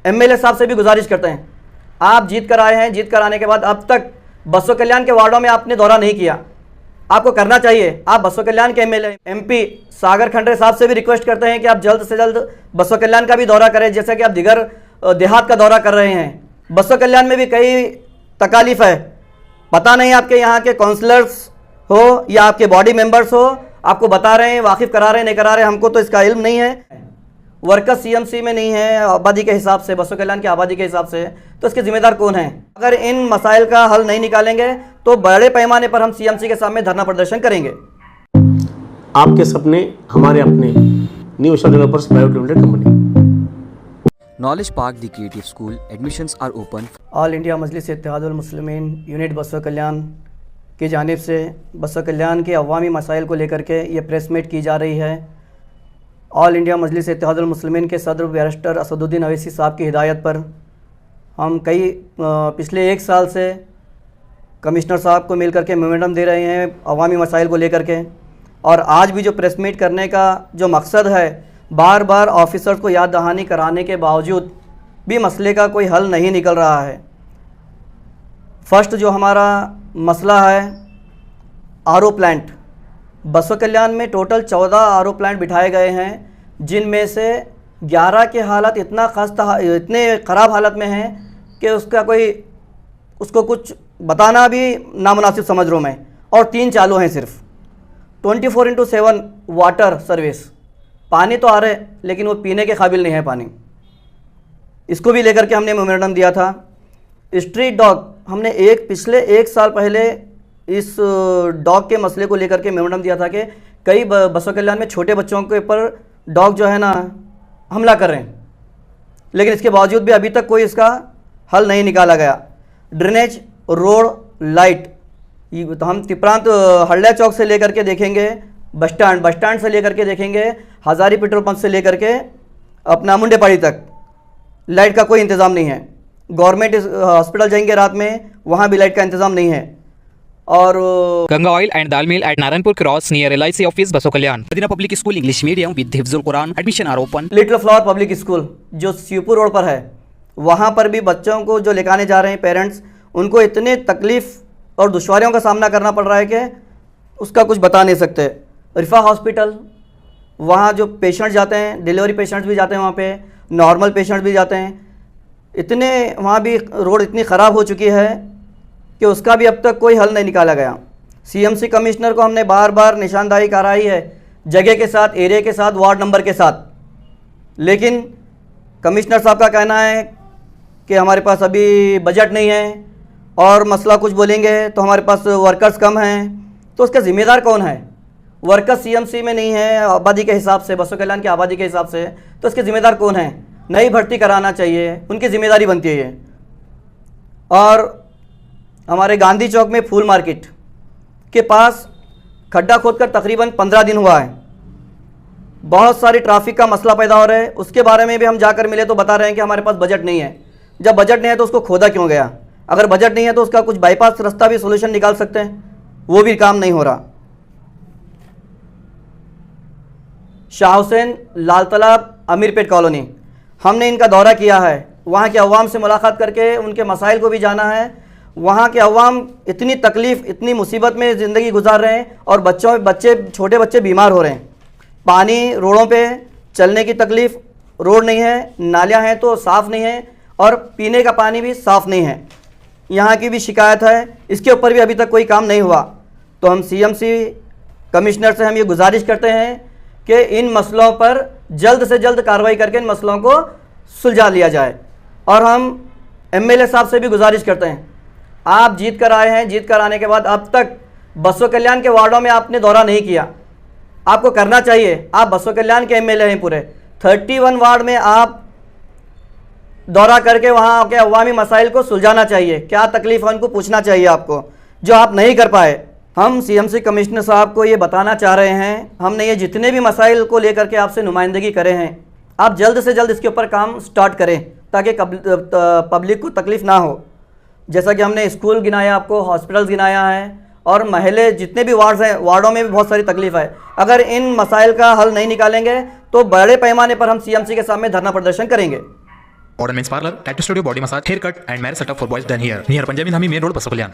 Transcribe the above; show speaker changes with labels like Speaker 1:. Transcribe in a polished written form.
Speaker 1: MLA साहब से भी गुजारिश करते हैं, आप जीत कर आए हैं, जीत कर आने के बाद अब तक बसो कल्याण के वार्डों में आपने दौरा नहीं किया, आपको करना चाहिए। आप बसो कल्याण के एमएलए एमपी सागर खंडरे साहब से भी रिक्वेस्ट करते हैं कि आप जल्द से जल्द बसो कल्याण का भी दौरा करें, जैसे कि आप दिगर देहात का दौरा कर रहे हैं। बसो कल्याण में भी कई तकालीफ है, पता नहीं आपके यहाँ के काउंसलर्स हो या आपके बॉडी मेंबर्स हो, आपको बता रहे हैं, वाकिफ करा रहे हैं, नहीं करा रहे हैं, हमको तो इसका इल्म नहीं है। वर्कर्स सीएमसी में नहीं है आबादी के हिसाब से, बसो कल्याण की आबादी के हिसाब से, तो इसके जिम्मेदार कौन है? अगर इन मसाइल का हल नहीं निकालेंगे तो बड़े पैमाने पर हम सीएमसी के सामने धरना प्रदर्शन करेंगे।
Speaker 2: आपके सपने हमारे अपने, new Isha developers private limited company.
Speaker 3: Knowledge Park, the creative school. Admissions are open.
Speaker 1: All India Majlis Ittehadul Muslimeen unit Basavakalyan की जानिब से बसो कल्याण के अवामी मसाइल को लेकर के ये प्रेस मीट की जा रही है। ऑल इंडिया मजलिस इत्तेहादुल मुस्लिमीन के सदर बैरिस्टर असदुद्दीन अवैसी साहब की हिदायत पर हम पिछले 1 साल से कमिश्नर साहब को मिल करके मेमोरेंडम दे रहे हैं अवामी मसाइल को लेकर के, और आज भी जो प्रेस मीट करने का जो मकसद है, बार बार ऑफिसर्स को याद दहानी कराने के बावजूद भी मसले का कोई हल नहीं निकल रहा है। फर्स्ट जो हमारा मसला है आरओ प्लांट, बसो कल्याण में टोटल 14 आरओ प्लांट बिठाए गए हैं, जिनमें से 11 के हालत इतने ख़राब हालत में हैं कि उसको कुछ बताना भी नामुनासिब समझ रहा हूँ मैं, और 3 चालू हैं सिर्फ। 24/7 वाटर सर्विस, पानी तो आ रहे लेकिन वो पीने के काबिल नहीं है पानी। इसको भी लेकर के हमने मेमोरेंडम दिया था। स्ट्रीट डॉग, हमने पिछले 1 साल पहले इस डॉग के मसले को लेकर के मेमोरेंडम दिया था कि कई बसो कल्याण में छोटे बच्चों के ऊपर डॉग जो है ना हमला कर रहे हैं, लेकिन इसके बावजूद भी अभी तक कोई इसका हल नहीं निकाला गया। ड्रेनेज, रोड, लाइट, तो हम तिप्रांत हल्ला चौक से लेकर के देखेंगे बस स्टैंड से लेकर के देखेंगे हज़ारी पेट्रोल पंप से लेकर के अपना मुंडेपाड़ी तक लाइट का कोई इंतज़ाम नहीं है। गवर्नमेंट हॉस्पिटल जाएंगे रात में, वहाँ भी लाइट का इंतज़ाम नहीं है। और
Speaker 4: Ganga oil and dal mill at Narayanpur cross near LIC office बसो कल्याण। Madina public school English medium with हिफ्जुल Quran, admission are open.
Speaker 1: Little flower public school जो शिवपुर रोड पर है, वहाँ पर भी बच्चों को जो लेकर आने जा रहे हैं पेरेंट्स, उनको इतने तकलीफ़ और दुश्वारियों का सामना करना पड़ रहा है कि उसका कुछ बता नहीं सकते। रिफा हॉस्पिटल, वहाँ जो पेशेंट जाते हैं, डिलीवरी पेशेंट्स भी जाते हैं वहाँ पे, नॉर्मल पेशेंट भी जाते हैं, इतने वहाँ भी रोड इतनी ख़राब हो चुकी है कि उसका भी अब तक कोई हल नहीं निकाला गया। सीएमसी कमिश्नर को हमने बार बार निशानदाही कराई है, जगह के साथ, एरिया के साथ, वार्ड नंबर के साथ, लेकिन कमिश्नर साहब का कहना है कि हमारे पास अभी बजट नहीं है, और मसला कुछ बोलेंगे तो हमारे पास वर्कर्स कम हैं। तो उसका ज़िम्मेदार कौन है? वर्कर्स सीएमसी में नहीं है आबादी के हिसाब से, बसो कल्याण की आबादी के हिसाब से, तो इसके ज़िम्मेदार कौन है? नई भर्ती कराना चाहिए, उनकी ज़िम्मेदारी बनती है ये। और हमारे गांधी चौक में फूल मार्केट के पास खड्डा खोदकर तकरीबन 15 दिन हुआ है, बहुत सारी ट्रैफिक का मसला पैदा हो रहा है। उसके बारे में भी हम जाकर मिले तो बता रहे हैं कि हमारे पास बजट नहीं है। जब बजट नहीं है तो उसको खोदा क्यों गया? अगर बजट नहीं है तो उसका कुछ बाईपास रास्ता भी सोल्यूशन निकाल सकते हैं, वो भी काम नहीं हो रहा। शाह हुसैन, लाल तालाब, अमीरपेट कॉलोनी, हमने इनका दौरा किया है, वहाँ के अवाम से मुलाकात करके उनके मसाइल को भी जाना है। वहाँ के अवाम इतनी तकलीफ़, इतनी मुसीबत में ज़िंदगी गुजार रहे हैं, और छोटे बच्चे बीमार हो रहे हैं। पानी, रोडों पे चलने की तकलीफ़, रोड नहीं है, नालियाँ हैं तो साफ़ नहीं है, और पीने का पानी भी साफ़ नहीं है, यहाँ की भी शिकायत है। इसके ऊपर भी अभी तक कोई काम नहीं हुआ। तो हम सीएमसी कमिश्नर से हम ये गुजारिश करते हैं कि इन मसलों पर जल्द से जल्द कार्रवाई करके इन मसलों को सुलझा लिया जाए। और हम एमएलए साहब से भी गुजारिश करते हैं, आप जीत कर आए हैं, जीत कर आने के बाद अब तक बसो कल्याण के वार्डों में आपने दौरा नहीं किया, आपको करना चाहिए। आप बसो कल्याण के एमएलए हैं पूरे, 31 वार्ड में आप दौरा करके वहाँ के अवामी मसाइल को सुलझाना चाहिए। क्या तकलीफ़ है उनको पूछना चाहिए आपको, जो आप नहीं कर पाए। हम सीएमसी कमिश्नर साहब को ये बताना चाह रहे हैं, हमने ये जितने भी मसाइल को लेकर के आपसे नुमाइंदगी करे हैं, आप जल्द से जल्द इसके ऊपर काम स्टार्ट करें ताकि पब्लिक को तकलीफ़ ना हो। जैसा कि हमने स्कूल गिनाया, आपको हॉस्पिटल्स गिनाया है, और महल्ले जितने भी वार्ड्स हैं, वार्डों में भी बहुत सारी तकलीफ़ है। अगर इन मसाइल का हल नहीं निकालेंगे तो बड़े पैमाने पर हम सीएमसी के सामने धरना प्रदर्शन करेंगे।
Speaker 5: Ornaments Parlor, Tattoo Studio, Body Massage, Haircut and Marriage Setup for boys done here. Near Punjabi Dhami Main Road, Basakalyan.